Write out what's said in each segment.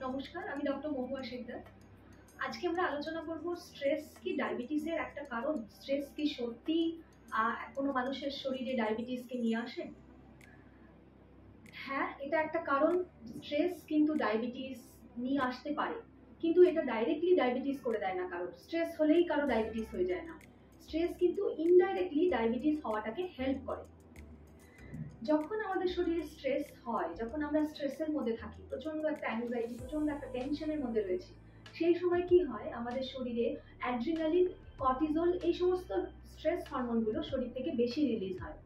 নমস্কার, আমি ডক্টর মহুয়া শিকদার। আজকে আমরা আলোচনা করব স্ট্রেস কি ডায়াবেটিসের একটা কারণ। স্ট্রেস কি সত্যি কোনো মানুষের শরীরে ডায়াবেটিসকে নিয়ে আসে? হ্যাঁ, এটা একটা কারণ। স্ট্রেস কিন্তু ডায়াবেটিস নিয়ে আসতে পারে, কিন্তু এটা ডাইরেক্টলি ডায়াবেটিস করে দেয় না। কারো স্ট্রেস হলেই কারো ডায়াবেটিস হয়ে যায় না। স্ট্রেস কিন্তু ইনডাইরেক্টলি ডায়াবেটিস হওয়াটাকে হেল্প করে। যখন আমাদের শরীরে স্ট্রেস হয়, যখন আমরা স্ট্রেসের মধ্যে থাকি, প্রচন্ড একটা অ্যাংজাইটি, প্রচন্ড একটা টেনশনের মধ্যে রয়েছি, সেই সময় কি হয়, আমাদের শরীরে অ্যাড্রিনালিন, কর্টিজল, এই সমস্ত স্ট্রেস হরমোনগুলো শরীর থেকে বেশি রিলিজ হয়।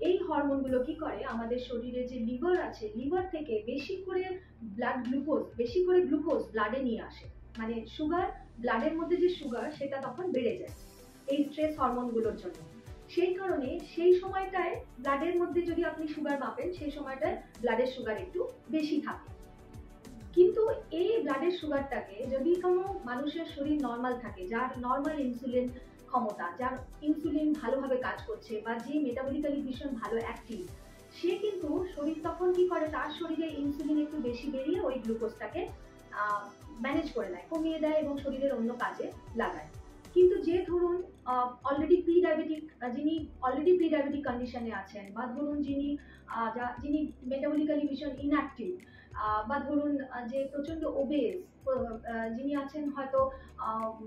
এই হরমোনগুলো কি করে, আমাদের শরীরে যে লিভার আছে, লিভার থেকে বেশি করে গ্লুকোজ ব্লাডে নিয়ে আসে। মানে সুগার, ব্লাডের মধ্যে যে সুগার, সেটা তখন বেড়ে যায় এই স্ট্রেস হরমোনগুলোর জন্য। সেই কারণে সেই সময়টায় ব্লাডের মধ্যে যদি আপনি সুগার মাপেন, সেই সময়টায় ব্লাডের সুগার একটু বেশি থাকে। কিন্তু এই ব্লাডের সুগারটাকে যদি কোনো মানুষের শরীর নর্মাল থাকে, যার নর্মাল ইনসুলিন ক্ষমতা, যার ইনসুলিন ভালোভাবে কাজ করছে, বা যে মেটাবলিক্যালি ভীষণ ভালো অ্যাক্টিভ, সে কিন্তু শরীর তখন কি করে, তার শরীরে ইনসুলিন একটু বেশি বেরিয়ে ওই গ্লুকোজটাকে ম্যানেজ করে নেয়, কমিয়ে দেয় এবং শরীরের অন্য কাজে লাগায়। কিন্তু যে ধরুন যিনি অলরেডি প্রি ডায়াবেটিক কন্ডিশনে আছেন, বা ধরুন যিনি মেটাবলিক্যালি ভীষণ ইনঅ্যাক্টিভ, বা ধরুন যে প্রচন্ড ওবেজ, যিনি আছেন হয়তো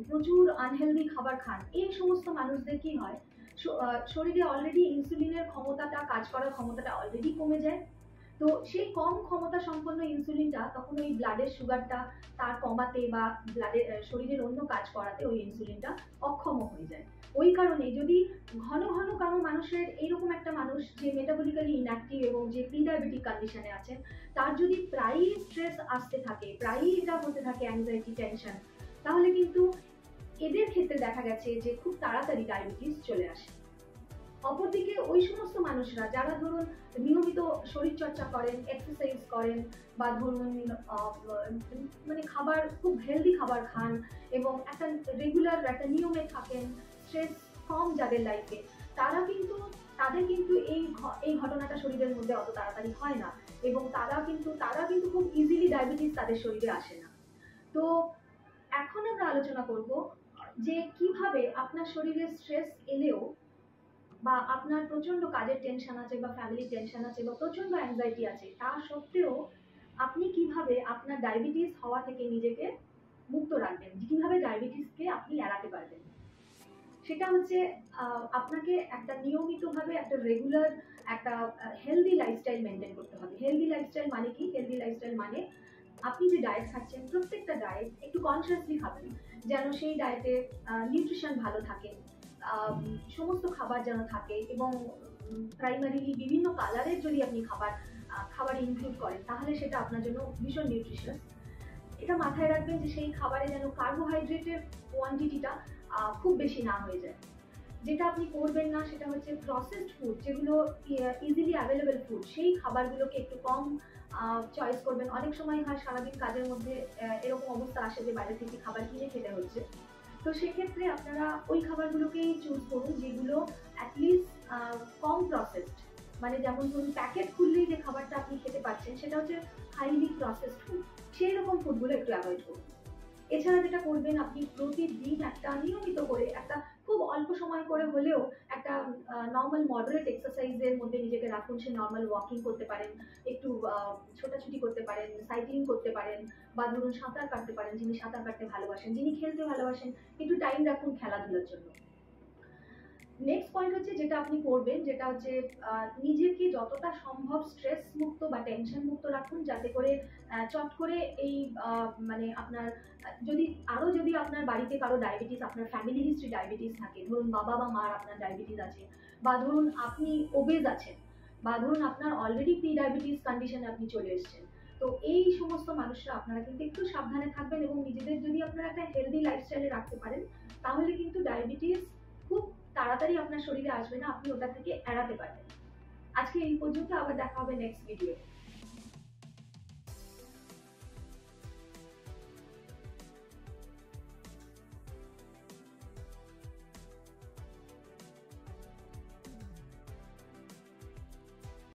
প্রচুর আনহেলদি খাবার খান, এই সমস্ত মানুষদের কি হয়, শরীরে অলরেডি ইনসুলিনের ক্ষমতাটা, কাজ করার ক্ষমতাটা অলরেডি কমে যায়। তো সেই কম ক্ষমতা সম্পন্ন ইনসুলিনটা তখন ওই ব্লাডের সুগারটা তার কমাতে, বা শরীরের অন্য কাজ করাতে ওই ইনসুলিনটা অক্ষম হয়ে যায়। ওই কারণে যদি ঘন ঘন কারো মানুষের, এইরকম একটা মানুষ যে মেটাবলিক্যালি ইনঅ্যাক্টিভ এবং যে প্রি ডায়াবেটিক কন্ডিশনে আছেন, তার যদি প্রায়ই স্ট্রেস আসতে থাকে, প্রায়ই এটা হতে থাকে অ্যাংজাইটি, টেনশন, তাহলে কিন্তু এদের ক্ষেত্রে দেখা গেছে যে খুব তাড়াতাড়ি ডায়াবেটিস চলে আসে। অপরদিকে ওই সমস্ত মানুষরা যারা ধরুন নিয়মিত শরীরচর্চা করেন, এক্সারসাইজ করেন, বা ধরুন মানে খাবার, খুব হেলদি খাবার খান, এবং একটা রেগুলার একটা নিয়মে থাকেন, স্ট্রেস কম যাদের লাইফে, তাদের কিন্তু এই ঘটনাটা শরীরের মধ্যে অত তাড়াতাড়ি হয় না, এবং তারা কিন্তু খুব ইজিলি ডায়াবেটিস তাদের শরীরে আসে না। তো এখন আমরা আলোচনা করব যে কিভাবে আপনার শরীরে স্ট্রেস এলেও, বা আপনার প্রচন্ড কাজের টেনশন আছে, বা ফ্যামিলির টেনশন আছে, বা প্রচন্ড অ্যাংজাইটি আছে, তা সত্ত্বেও আপনি কিভাবে আপনার ডায়াবেটিস হওয়া থেকে নিজেকে মুক্ত রাখবেন, কিভাবে ডায়াবেটিসকে আপনি এড়াতে পারবেন। সেটা হচ্ছে আপনাকে একটা নিয়মিতভাবে একটা রেগুলার একটা হেলদি লাইফস্টাইল মেনটেন করতে হবে। হেলদি লাইফস্টাইল মানে কি? হেলদি লাইফস্টাইল মানে আপনি যে ডায়েট খাচ্ছেন, প্রত্যেকটা ডায়েট একটু কনসিয়াসলি খাবেন, যেন সেই ডায়েটে নিউট্রিশন ভালো থাকে, সমস্ত খাবার যেন থাকে, এবং প্রাইমারিলি বিভিন্ন কালারের যদি আপনি খাবার ইনক্লুড করেন, তাহলে সেটা আপনার জন্য ভীষণ নিউট্রিশাস। এটা মাথায় রাখবেন যে সেই খাবারে যেন কার্বোহাইড্রেটের কোয়ান্টিটিটা খুব বেশি না হয়ে যায়। যেটা আপনি করবেন না সেটা হচ্ছে প্রসেসড ফুড, যেগুলো ইজিলি অ্যাভেলেবেল ফুড, সেই খাবারগুলোকে একটু কম চয়েস করবেন। অনেক সময় হয় সারাদিন কাজের মধ্যে এরকম অবস্থা আসে যে বাইরে থেকে খাবার কিনে খেতে হচ্ছে, তো সেক্ষেত্রে আপনারা ওই খাবারগুলোকেই চুজ করুন যেগুলো অ্যাটলিস্ট কম প্রসেসড। মানে যেমন ধরুন প্যাকেট খুললেই যে খাবারটা আপনি খেতে পাচ্ছেন, সেটা হচ্ছে হাইলি প্রসেসড ফুড, সেই রকম ফুডগুলো একটু অ্যাভয়েড করুন। এছাড়া যেটা করবেন, আপনি প্রতিদিন একটা নিয়মিত করে, একটা খুব অল্প সময় করে হলেও একটা নর্মাল মডারেট এক্সারসাইজের মধ্যে নিজেকে রাখুন। সে নর্মাল ওয়াকিং করতে পারেন, একটু ছোটাছুটি করতে পারেন, সাইক্লিং করতে পারেন, বা ধরুন সাঁতার কাটতে পারেন, যিনি সাঁতার কাটতে ভালোবাসেন, যিনি খেলতে ভালোবাসেন, একটু টাইম রাখুন খেলাধুলার জন্য। নেক্সট পয়েন্ট হচ্ছে যেটা আপনি করবেন, যেটা হচ্ছে নিজেকে যতটা সম্ভব স্ট্রেস মুক্ত বা টেনশন মুক্ত রাখুন, যাতে করে চট করে এই মানে আপনার যদি আপনার বাড়িতে কারো ডায়াবেটিস, আপনার ফ্যামিলি হিস্ট্রি ডায়াবেটিস থাকে, ধরুন বাবা বা মার আপনার ডায়াবেটিস আছে, বা ধরুন আপনি ওবেজ আছেন, বা ধরুন আপনার অলরেডি প্রি ডায়াবেটিস কন্ডিশনে আপনি চলে এসেছেন, তো এই সমস্ত মানুষরা আপনারা কিন্তু একটু সাবধানে থাকবেন, এবং নিজেদের যদি আপনারা একটা হেলদি লাইফস্টাইলে রাখতে পারেন, তাহলে কিন্তু ডায়াবেটিস খুব তাড়াতাড়ি আপনার শরীরে আসবে না, আপনি ওটা থেকে এড়াতে পারবেন। আজকে এই পর্যন্ত, আবার দেখা হবে নেক্সট ভিডিও।